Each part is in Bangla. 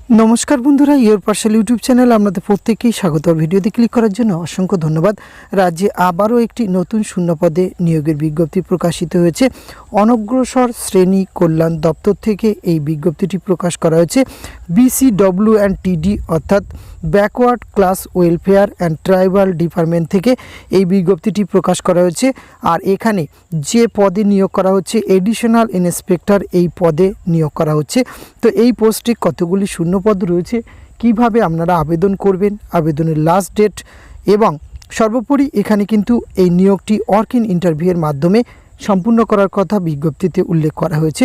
নমস্কার বন্ধুরা, ইয়োর পার্সেল ইউটিউব চ্যানেল আপনাদের প্রত্যেককেই স্বাগত। ভিডিওতে ক্লিক করার জন্য অসংখ্য ধন্যবাদ। রাজ্যে আবারও একটি নতুন শূন্যপদে নিয়োগের বিজ্ঞপ্তি প্রকাশিত হয়েছে। অনগ্রসর শ্রেণী কল্যাণ দপ্তর থেকে এই বিজ্ঞপ্তিটি প্রকাশ করা হয়েছে। BCW&TD অর্থাৎ backward class welfare and tribal department থেকে এই বিজ্ঞপ্তিটি প্রকাশ করা হয়েছে। আর এখানে যে পদে নিয়োগ করা হচ্ছে এডিশনাল ইন্সপেক্টর, এই পদে নিয়োগ করা হচ্ছে। তো এই পোস্টে কতগুলি শূন্যপদ রয়েছে, কিভাবে আপনারা আবেদন করবেন, আবেদনের লাস্ট ডেট এবং সর্বোপরি এখানে কিন্তু এই নিয়োগটি ওয়াক ইন ইন্টারভিউয়ের মাধ্যমে সম্পূর্ণ করার কথা বিজ্ঞপ্তিতে উল্লেখ করা হয়েছে।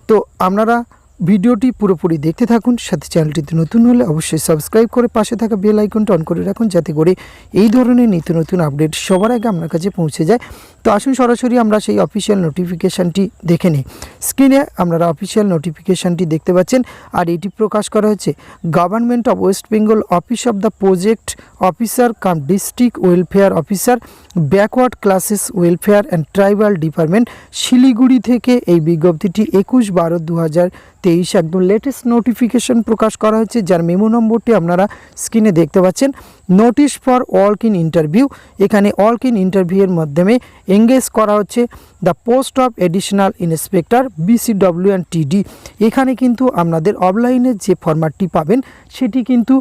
তো আপনারা ভিডিওটি পুরোপুরি দেখতে থাকুন। সাথে চ্যানেলটিতে নতুন হলে অবশ্যই সাবস্ক্রাইব করে পাশে থাকা বেল আইকনটা অন করে রাখুন, যাতে করে এই ধরনের নিত্য নতুন আপডেট সবার আগে আপনার কাছে পৌঁছে যায়। তো আসুন সরাসরি আমরা সেই অফিসিয়াল নোটিফিকেশানটি দেখে নিই। স্ক্রিনে আপনারা অফিসিয়াল নোটিফিকেশানটি দেখতে পাচ্ছেন। আর এটি প্রকাশ করা হয়েছে government of West Bengal office of the project officer come district welfare officer, backward classes welfare and tribal department, Siliguri থেকে এই বিজ্ঞপ্তিটি 21/12/2023 একদম লেটেস্ট নোটিফিকেশন প্রকাশ করা হয়েছে, যার মেমো নম্বরটি আপনারা স্ক্রিনে দেখতে পাচ্ছেন। Notice for walk in interview, এখানে ওয়াক ইন ইন্টারভিউয়ের মাধ্যমে এঙ্গেজ করা হচ্ছে the post of additional inspector BCW&TD। এখানে কিন্তু আপনাদের অফলাইনের যে ফরম্যাটটি পাবেন সেটি কিন্তু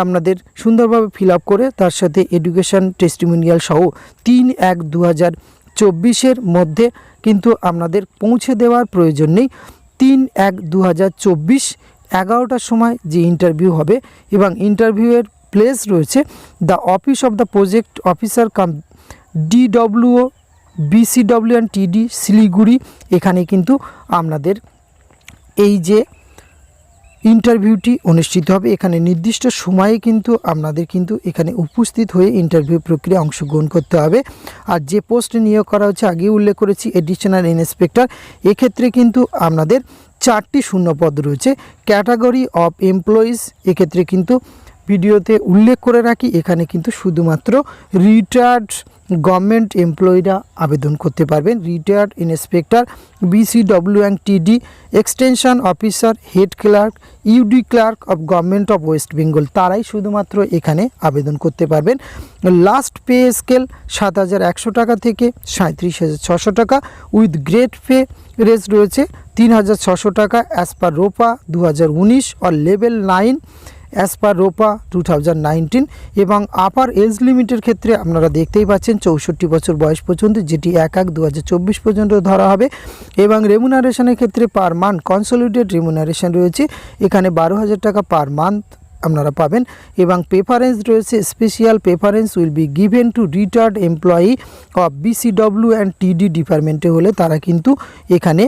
আপনাদের সুন্দরভাবে ফিল আপ করে তার সাথে এডুকেশন টেস্টিমোনিয়াল সহ 3/1/2024 মধ্যে কিন্তু আপনাদের পৌঁছে দেওয়ার প্রয়োজন নেই। 3/1/2024 11টার সময় যে ইন্টারভিউ হবে এবং ইন্টারভিউয়ের প্লেস রয়েছে the office of the project officer come DWO BCW&TD Siliguri. এখানে কিন্তু আপনাদের এই যে ইন্টারভিউটি অনুষ্ঠিত হবে, এখানে নির্দিষ্ট সময়ে কিন্তু আপনাদের কিন্তু এখানে উপস্থিত হয়ে ইন্টারভিউ প্রক্রিয়া অংশগ্রহণ করতে হবে। আর যে পোস্টে নিয়োগ করা হচ্ছে আগেই উল্লেখ করেছি এডিশনাল ইন্সপেক্টর, এক্ষেত্রে কিন্তু আপনাদের 4টি শূন্যপদ রয়েছে। ক্যাটাগরি অফ এমপ্লয়িজ, এক্ষেত্রে কিন্তু ভিডিওতে উল্লেখ করে রাখি, এখানে কিন্তু শুধুমাত্র রিটায়ার্ড গভর্নমেন্ট এমপ্লয়িরা আবেদন করতে পারবেন। Retired inspector BCW&TD, extension officer, head clerk, UD clerk of government of West Bengal, তারাই শুধুমাত্র এখানে আবেদন করতে পারবেন। লাস্ট পে স্কেল 7,100 টাকা থেকে 37,600 টাকা, উইথ গ্রেড পে রেজ রয়েছে 3,600 টাকা অ্যাজ পার রোপা 2019 আর লেভেল 9 অ্যাজ পার রোপা 2019। এবং আপার এজ লিমিটের ক্ষেত্রে আপনারা দেখতেই পাচ্ছেন 64 বছর বয়স পর্যন্ত, যেটি 1/1/2024 পর্যন্ত ধরা হবে। এবং রেমুনারেশনের ক্ষেত্রে পার মান্থ কনসলিডেটেড রেমুনারেশন রয়েছে, এখানে 12,000 টাকা পার মান্থ আপনারা পাবেন। এবং প্রেফারেন্স রয়েছে, special preference will be given to retired employee of BCW&TD ডিপার্টমেন্টে হলে তারা কিন্তু এখানে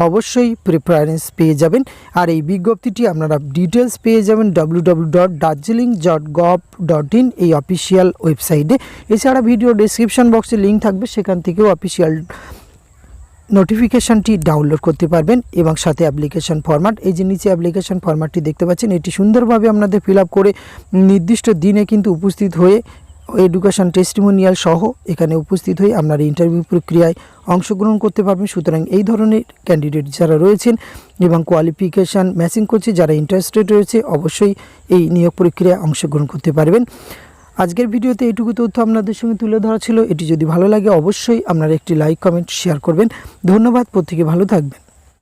অবশ্যই প্রেফারেন্স পেয়ে যাবেন। আর এই বিজ্ঞপ্তিটি আপনারা ডিটেলস পেয়ে যাবেন www.darjeeling.gov.in এই অফিসিয়াল ওয়েবসাইটে। এছাড়া ভিডিও ডেসক্রিপশন বক্সে লিঙ্ক থাকবে, সেখান থেকেও অফিসিয়াল নোটিফিকেশানটি ডাউনলোড করতে পারবেন। এবং সাথে অ্যাপ্লিকেশন ফরম্যাট, এই যে নিচে অ্যাপ্লিকেশন ফরম্যাটটি দেখতে পাচ্ছেন, এটি সুন্দরভাবে আপনাদের ফিল আপ করে নির্দিষ্ট দিনে কিন্তু উপস্থিত হয়ে এডুকেশন টেস্টিমোনিয়াল সহ এখানে উপস্থিত হয়ে আপনারা ইন্টারভিউ প্রক্রিয়ায় অংশগ্রহণ করতে পারবেন। সুতরাং এই ধরনের ক্যান্ডিডেট যারা রয়েছেন এবং কোয়ালিফিকেশান ম্যাচিং করছে, যারা ইন্টারেস্টেড রয়েছে, অবশ্যই এই নিয়োগ প্রক্রিয়ায় অংশগ্রহণ করতে পারবেন। আজকের ভিডিওতে এইটুকু তথ্য আপনাদের সঙ্গে তুলে ধরা ছিল। এটি যদি ভালো লাগে অবশ্যই আপনারা একটি লাইক, কমেন্ট, শেয়ার করবেন। ধন্যবাদ, প্রত্যেকে ভালো থাকবেন।